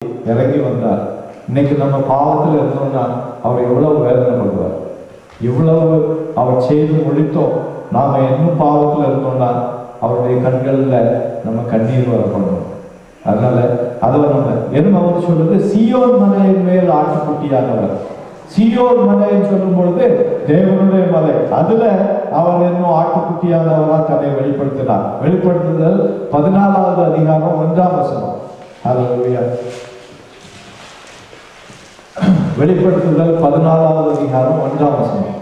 இறங்கி வந்தார். இன்னைக்கு நம்ம பாவத்தில் இருந்தோம்னா அவர் எவ்வளவு வேதனைப்படுவார். இவ்வளவு அவர் செய்து முடித்தோம். நாம இன்னும் பாவத்தில் இருந்தோம்னா அவருடைய கண்களில் நம்ம கண்ணீர் வரப்படணும். அதனால அதை நம்ம என்ன அவர் சொல்றது, சீயோன் மலையின் மேல் ஆட்டுக்குட்டியானவர். சீயோன் மலைன்னு சொல்லும் பொழுது தேவனுடைய மலை, அதுல அவர் இன்னும் ஆட்டுக்குட்டியானவரா தன்னை வெளிப்படுத்தினார். வெளிப்படுத்துதல் 14வது அதிகாரம் 1ஆம் வசனம். ஹல்லேலூயா. வெளிப்படுத்துதல் 14வது அதிகாரம் 1ஆம் வசனம்.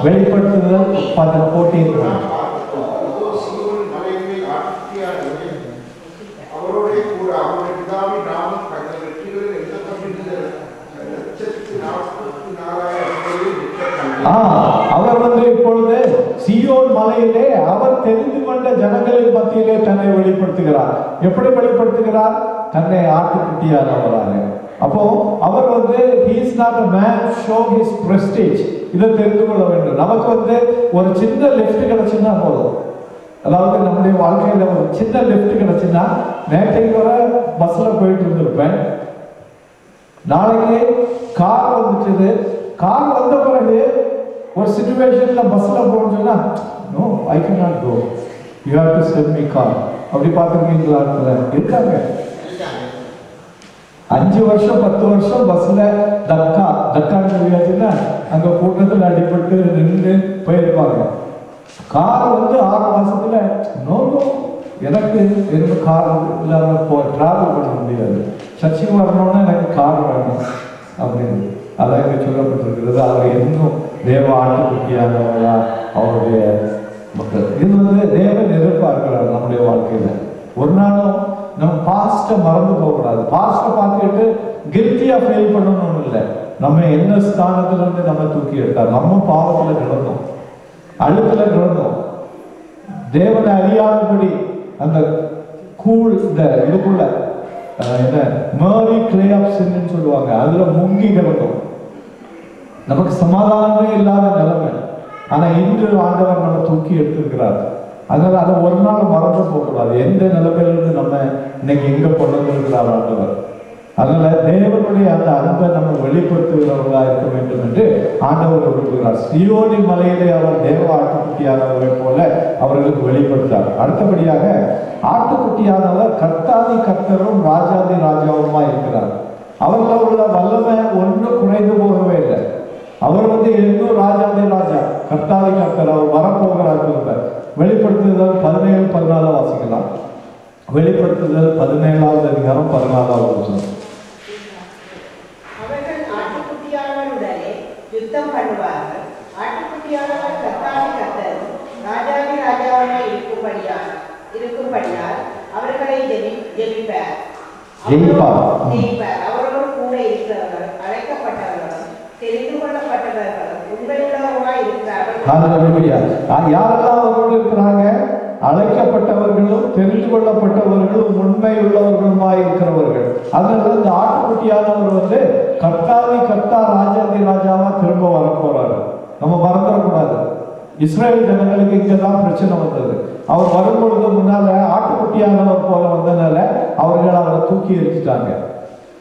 வெளிப்படுத்துதல் 14 அவர் இப்பொழுது சீயோன் மலையிலே அவர் தெரிந்து கொண்ட ஜனங்களின் மத்தியிலே தன்னை வெளிப்படுத்துகிறார். எப்படி வெளிப்படுத்துகிறார்? தன்னை ஆட்டுக்குட்டியானவராக. அப்போ அவர் he is not a man show his prestige. இதை தெரிந்து கொள்ள வேண்டும். நமக்கு ஒரு சின்ன லிஃப்ட் கிடைச்சுன்னா போதும். அதாவது நம்முடைய வாழ்க்கையில ஒரு சின்ன லிஃப்ட் கிடைச்சுன்னா, நேற்றைக்கு வர பஸ்ல போயிட்டு இருந்திருப்பேன், நாளைக்கு கார் வந்துச்சு. கார் வந்த பிறகு ஒரு சிச்சுவேஷன்ல பஸ்ல போகணும்னு சொன்னா, no I can not go, you have to send me car. அப்படி பார்த்துருக்கீங்களா? இருக்காங்க. 5 வருஷம் 10 வருஷம் பஸ்ல தக்கான்னு சொல்லியாச்சுன்னா அங்க கூட்டத்தில் அடிபட்டு நின்று போயிருப்பாங்க. கார் 6 மாசத்துல நோ எனக்கு கார் இல்லாம டிராவல் பண்ண முடியாது, சர்ச்சைக்கு வரணும்னா எனக்கு கார் வேணும் அப்படின்னு அதான் இங்க சொல்லப்பட்டிருக்கிறது. அவர் இன்னும் தேவ ஆட்டுக்குட்டியானவரா அவருடைய மக்கள். இது தேவன் எதிர்பார்க்கிறார் நம்முடைய வாழ்க்கையில. ஒரு நாளும் நம்ம பாஸ்ட மறந்து போகக்கூடாது. பாஸ்ட பார்த்துட்டு கில்ட்டியா ஃபெயில் பண்ணணும்னு இல்லை. நம்ம என்ன ஸ்தானத்துல இருந்து நம்ம தூக்கி எடுத்தார். நம்ம பாவத்துல கிடந்தோம், அழுத்துல கிடந்தோம், தேவனை அறியாதபடி அந்த இதுக்குள்ள என்ன மேரி கிளே ஆஃப் சின்னு சொல்லுவாங்க, அதுல முங்கி கிடந்தோம். நமக்கு சமாதானமே இல்லாத நிலைமை. ஆனா இன்று ஆண்டவர் நம்ம தூக்கி எடுத்திருக்கிறார். அதனால அதை ஒரு நாள் மறந்து போகக்கூடாது. எந்த நிலைமையிலிருந்து நம்ம இன்னைக்கு எங்க கொண்டு வந்திருக்கிறார் ஆண்டவர். அதனால தேவனுடைய அந்த அன்பை நம்ம வெளிப்படுத்துகிறவர்களா இருக்க வேண்டும் என்று ஆண்டவர் விரும்புகிறார். சீயோனி மலையிலே அவர் தேவ ஆட்டுக்குட்டியானவரை போல அவர்களுக்கு வெளிப்படுத்தார். அடுத்தபடியாக ஆட்டுக்குட்டியானவர் கர்த்தாதி கர்த்தரும் ராஜாதி ராஜாவுமா இருக்கிறார். அவர்கள் உள்ள வல்லமை ஒன்றும் குறைந்து போகவே இல்லை. அவர் இன்னும் ராஜாதி ராஜா, கர்த்தாதி கர்த்தர், அவர் வரப்போகிறார். வெளிப்படுத்துதல் 17-14 வாசிக்கலாம். வெளிப்படுத்துதல் 17வது அதிகாரம் 14வது வசனம். அவர்கள் ஆட்டுக்குட்டியானவருடனே யுத்தம் பண்ணுவார்கள். ஆட்டுக்குட்டியானவர் கர்த்தாதி கர்த்தரும் ராஜாதி ராஜாவுமாய் இருக்கும்படியால் அவர்களை ஜெயிப்பார். அவரோடு கூட இருக்கிறவர்கள் அழைக்கப்பட்டவர்களும் தெரிந்து கொள்ளப்பட்டவர்களும் உண்மையுள்ளவர்களாய் இருக்கிறார்கள். யாரெல்லாம் அவரோடு இருக்கிறாங்க? அழைக்கப்பட்டவர்களும் தெரிந்து கொள்ளப்பட்டவர்களும் உண்மை உள்ளவர்களுமாய் இருக்கிறவர்கள். அதனால இந்த ஆட்டுக்குட்டியானவர் கர்த்தாதி கர்த்தா ராஜாதி ராஜாவா திரும்ப வரப்போறாரு. நம்ம மறந்துடக்கூடாது. இஸ்ரேல் ஜனங்களுக்கு இங்கதான் பிரச்சனை வந்தது. அவர் வரும்பொழுது முன்னால ஆட்டுக்குட்டியானவர் போல வந்தனால அவர்கள் அவரை தூக்கி எரிச்சிட்டாங்க.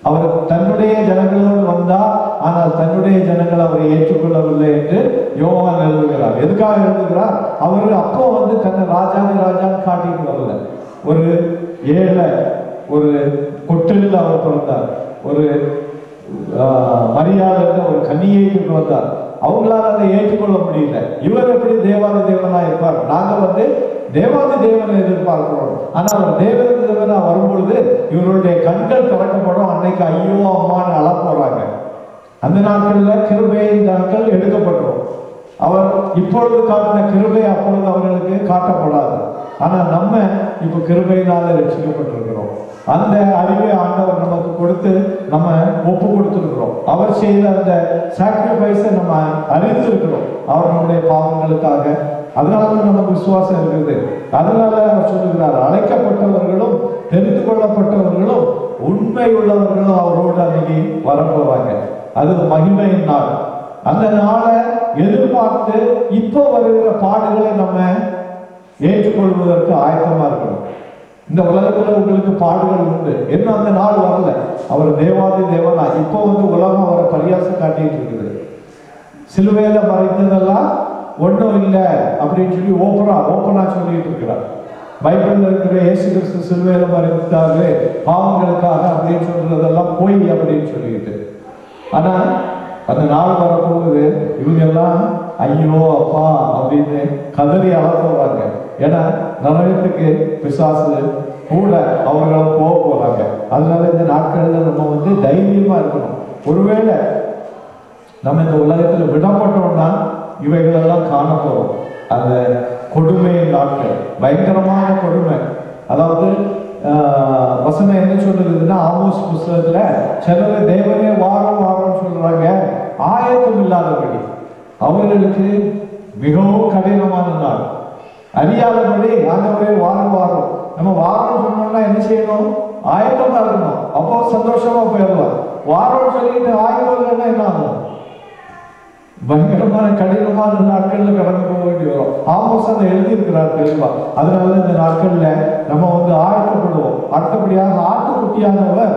அவர் தன்னுடைய ஜனங்களோடு வந்தார், ஆனால் தன்னுடைய ஜனங்கள் அவரை ஏற்றுக்கொள்ளவில்லை என்று யோவான் எழுதுகிறார். எதுக்காக எழுதுகிறார்? அவர் அப்போ தன்னை ராஜாதி ராஜான்னு காட்டிட்டு வரல. ஒரு ஏழை, ஒரு கொட்டில் அவர் பிறந்தார். ஒரு மரியாதை ஒரு கன்னியை வந்தார். அவங்களால அதை ஏற்றுக்கொள்ள முடியல. இவர் எப்படி தேவாதி தேவனா இருப்பார்? நாங்க தேவாதி தேவனை எதிர்பார்க்கிறோம். ஆனால் அவர் தேவாதி தேவனா வரும்பொழுது இவருடைய கண்கள் திறக்கப்படும். அன்னைக்கு ஐயோ அம்மான்னு அழ போறாங்க. அந்த நாட்களில் கிருபையின் நாட்கள் எடுக்கப்பட்டுரும். அவர் இப்பொழுது காட்டின கிருபை அப்பொழுது அவர்களுக்கு காட்டப்படாது. ஆனா நம்ம இப்ப கிருபையினால ரட்சிக்கப்பட்டிருக்கிறோம். அந்த அறிவை ஆண்டவர் நமக்கு கொடுத்து நம்ம ஒப்பு கொடுத்திருக்கிறோம். அவர் செய்த அந்த சாக்ரிஃபைஸை நம்ம அறிந்திருக்கிறோம் அவர் நம்முடைய பாவங்களுக்காக. அதனால நமக்கு விசுவாசம் இருக்குது. அதனால அவர் சொல்லுகிறார், அழைக்கப்பட்டவர்களும் தெரிந்து கொள்ளப்பட்டவர்களும் உண்மை உள்ளவர்களும் அவரோடு அன்னைக்கு வரப்போவாங்க. அது மகிமையின் நாள். அந்த நாளை எதிர்பார்த்து இப்போ வருகிற பாடுகளை நம்ம ஏற்றுக்கொள்வதற்கு ஆயத்தமா இருக்கணும். இந்த உலகத்துல உங்களுக்கு பாடுகள் உண்டு, இன்னும் அந்த நாள் வரல. அவர் தேவாதி தேவனா. இப்போ உலகம் அவரை பரியாசம் காட்டிட்டு இருக்குது. சிலுவையில மறைத்ததெல்லாம் ஒன்றும் இல்லை அப்படின்னு சொல்லி ஓப்பனா சொல்லிட்டு இருக்கிறார். பைபிள்ல இருக்கிற இயேசு கிறிஸ்து சிலுவையில மறைத்தாரு பாவங்களுக்காக அப்படின்னு சொல்றதெல்லாம் போய் அப்படின்னு சொல்லிட்டு. ஆனா அந்த நாள் வரப்போகுது, இவங்க எல்லாம் ஐயோ அப்பா அப்படின்னு கதறி அழப்போறாங்க. ஏன்னா நரகத்துக்கு பிசாசு கூட அவர்களும் போக போறாங்க. அதனால இந்த நாட்கள்ல நம்ம தைரியமா இருக்கணும். ஒருவேளை நம்ம இந்த உலகத்துல விடப்பட்டோம்னா இவைகளெல்லாம் காண போறோம். அந்த கொடுமை நாட்கள், பயங்கரமான கொடுமை. அதாவது வசனம் என்ன சொல்லுதுன்னா, ஆமோஸ் புஸ்தகத்துல சிலர் தேவனே வாரம் சொல்றாங்க, ஆயத்தம் இல்லாதபடி. அவர்களுக்கு மிகவும் கடினமான நாள். அறியாதபடி ஆண்டவரே வாரம் நம்ம வாரம் சொன்னோம்னா என்ன செய்யணும்? ஆயத்தமா இருக்கணும். அப்போ சந்தோஷமா போயிடலாம். வாரம் சொல்லிட்டு ஆயத்தம் இல்லைன்னா என்ன ஆகும்? பயங்கரமான கடினமான நாட்கள்ல கடந்து போக வேண்டி வரும். ஆமோஸ் அதை எழுதியிருக்கிறார் தெளிவா. அதனால இந்த நாட்கள்ல நம்ம ஆயத்தப்படுவோம். அடுத்தபடியாக ஆட்டுக்குட்டியானவர்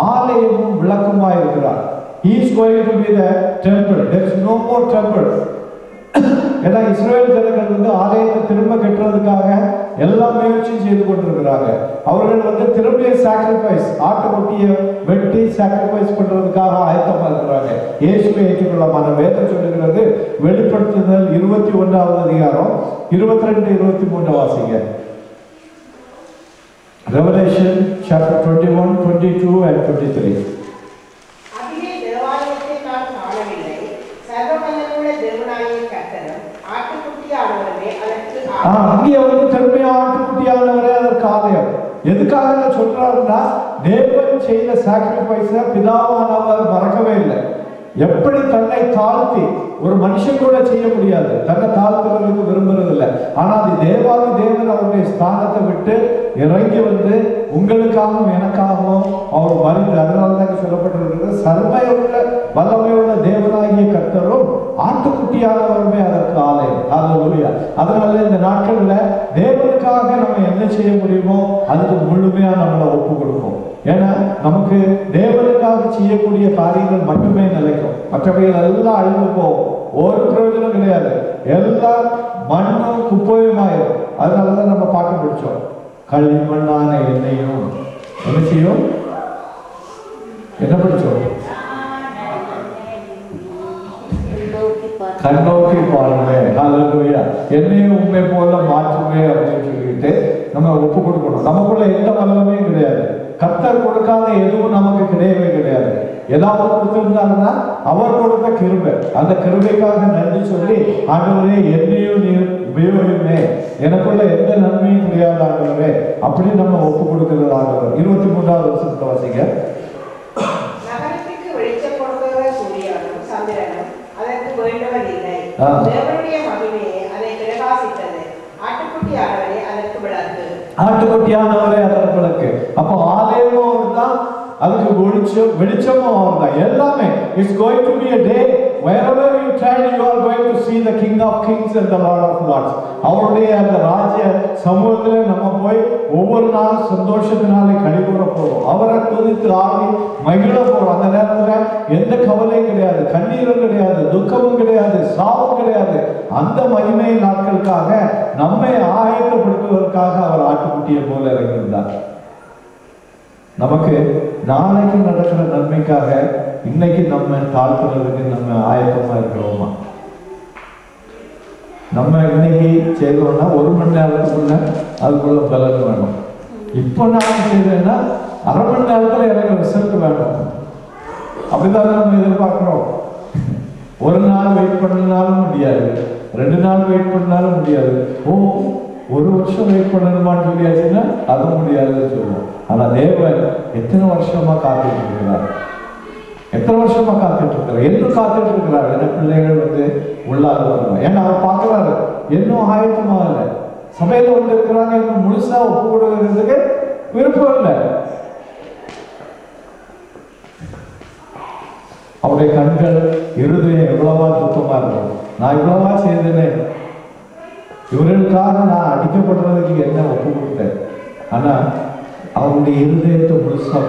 ஆலயமும் விளக்கமா இருக்கிறார். He is going to be the temple. There is no more temple. ஏன்னா இஸ்ரவேல் ஜனங்கள் ஆலயத்தை திரும்ப கட்டுறதுக்காக எல்லா முயற்சியும் செய்து கொண்டிருக்கிறாங்க. அவர்கள் திரும்பிய சாக்ரிஃபைஸ், ஆட்டுக்குட்டியை வெட்டி சாக்ரிஃபைஸ் பண்றதுக்காக ஆயத்தமா இருக்கிறாங்க. இயேசுவை ஏற்றுக்கொள்ளமான வேதம் சொல்லுகிறது. வெளிப்படுத்துதல் 21வது அதிகாரம் 22, 23 வாசிங்க. Revelation chapter 21, 22 and 23. அங்கே திரும்பிய ஆட்டுக்குட்டியானவரே அதற்கு ஆலயம். எதுக்காக சொல்றாருன்னா, தேவன் செய்த சாக்ரிஃபைஸ பிதாவானவர் மறக்கவே இல்லை. எப்படி தன்னை தாழ்த்தி ஒரு மனுஷன் கூட செய்ய முடியாது, தன்னை தாழ்த்துவதற்கு விரும்புறது இல்லை. ஆனா அது தேவாதி தேவன் அவருடைய ஸ்தானத்தை விட்டு இறங்கி உங்களுக்காகவும் எனக்காகவும் அவர் மறித்து, அதனாலதான் சொல்லப்பட்டிருக்கிறது, சர்மையுள்ள வல்லமையுள்ள தேவனாகிய கர்த்தரும் ஆட்டுக்குட்டியானவருமே அதற்கு ஆலயம். ஹல்லேலூயா. அதனால இந்த நாட்கள்ல தேவனுக்காக நம்ம என்ன செய்ய முடியுமோ அதுக்கு முழுமையா நம்மளை ஒப்பு கொடுப்போம். ஏன்னா நமக்கு தேவனுக்காக செய்யக்கூடிய காரியங்கள் மட்டுமே நிலைக்கும். மற்றவைகள் எல்லாம் அழிந்து போகும். ஒரு பிரயோஜனம் கிடையாது. எல்லாம் மண்ணும் குப்பையுமாயிரும். அதனாலதான் நம்ம பாட்டு பிடிச்சோம், களிமண்ணான எண்ணெயும் என்ன செய்யும்? என்ன பிடிச்சோம்? கண்ணோக்கி பாருங்க. ஹல்லேலூயா. என்னையும் உண்மை போல மாற்றுமே அப்படின்னு சொல்லிட்டு நம்ம ஒப்பு கொடுக்கணும். நமக்குள்ள எந்த வல்லமையும் கிடையாது. கர்த்தர் கொடுக்காத எதுவும் நமக்கு கிடையவே கிடையாது. ஏதாவது கொடுத்திருந்தாருன்னா அவர் கொடுத்த கிருபை. அந்த கிருபைக்காக நன்றி சொல்லி, ஆண்டவரே என்னையும் நீர் உபயோகமே, எனக்குள்ள எந்த நன்மையும் கிடையாது ஆண்டவரே அப்படி நம்ம ஒப்பு கொடுக்கிறது. ஆண்டவர் 23வது வருஷத்தை வாசிங்க. நகரத்துக்கு வெளிச்சம் கொடுக்கிறவர் சூரியனும் சந்திரனும் அதற்கு வேண்டுவர் இல்லை. தேவனுடைய மகிமையே அதை பிரகாசித்தது. ஆட்டுக்குட்டியானவரே அதற்கு விளக்கு. ஆட்டுக்குட்டியானவரே அதற்கு விளக்கு. அப்போ ஆலயமும் அவர் தான், அதுக்கு வெளிச்சமும் அவர் தான். எல்லாமே it's going to be a day wherever you turn you are going to see the King of Kings and the Lord of Lords. அவருடைய அந்த ராஜ்ய சமூகத்தில் நம்ம போய் ஒவ்வொரு நாளும் சந்தோஷத்தினாலே கழிவுற போறோம். அவரை துதித்து ஆடி மகிழ போறோம். அந்த நேரத்தில் எந்த கவலையும் கிடையாது, கண்ணீரும் கிடையாது, துக்கமும் கிடையாது, சாவும் கிடையாது. அந்த மகிமை நாட்களுக்காக நம்மை ஆயத்தப்படுத்துவதற்காக அவர் ஆட்டுக்குட்டியை போல இறங்கியிருந்தார். நமக்கு நாளைக்கு நடக்கிற நன்மைக்காக இன்னைக்கு நம்ம தாழ்த்துறதுக்கு நம்ம ஆயத்தமா இருக்கிறோமா? நம்ம இன்னைக்கு செய்தோம்னா 1 மணி நேரத்துக்குள்ள அதுக்குள்ள பலன் வேணும். இப்போ நான் செய்தேன்னா அரை மணி நேரத்துல எனக்கு ரிசல்ட் வேணும். அப்படிதான் நம்ம எதிர்பார்க்கிறோம். ஒரு நாள் வெயிட் பண்ணாலும் முடியாது, 2 நாள் வெயிட் பண்ணாலும் முடியாது. 1 வருஷம் வெயிட் பண்ணணுமான்னு சொல்லியாச்சுன்னா அதுவும் முடியாதுன்னு சொல்லுவோம். ஆனா தேவன் எத்தனை வருஷமா காத்துட்டு இருக்கிறார், எத்தனை வருஷமா காத்துட்டு இருக்கிறார், இன்னும் காத்துட்டு இருக்கிறார். எனக்கு பிள்ளைகள் உள்ளாக வரணும். ஏன்னா அவர் பார்க்கிறாரு, இன்னும் ஆயத்தமாக சபையில இருக்கிறாங்க, இன்னும் முழுசா ஒப்பு கொடுக்கிறதுக்கு விருப்பம் இல்லை. அவருடைய கண்கள் இருதயம் எவ்வளவா துக்கமா இருக்கும். நான் இவ்வளவா செய்தேனே, இவர்களுக்காக நான் அடிக்கப்படுறதுக்கு என்ன ஒப்பு கொடுத்தேன். ஆனா அவருடைய இருதயத்தை முழுசா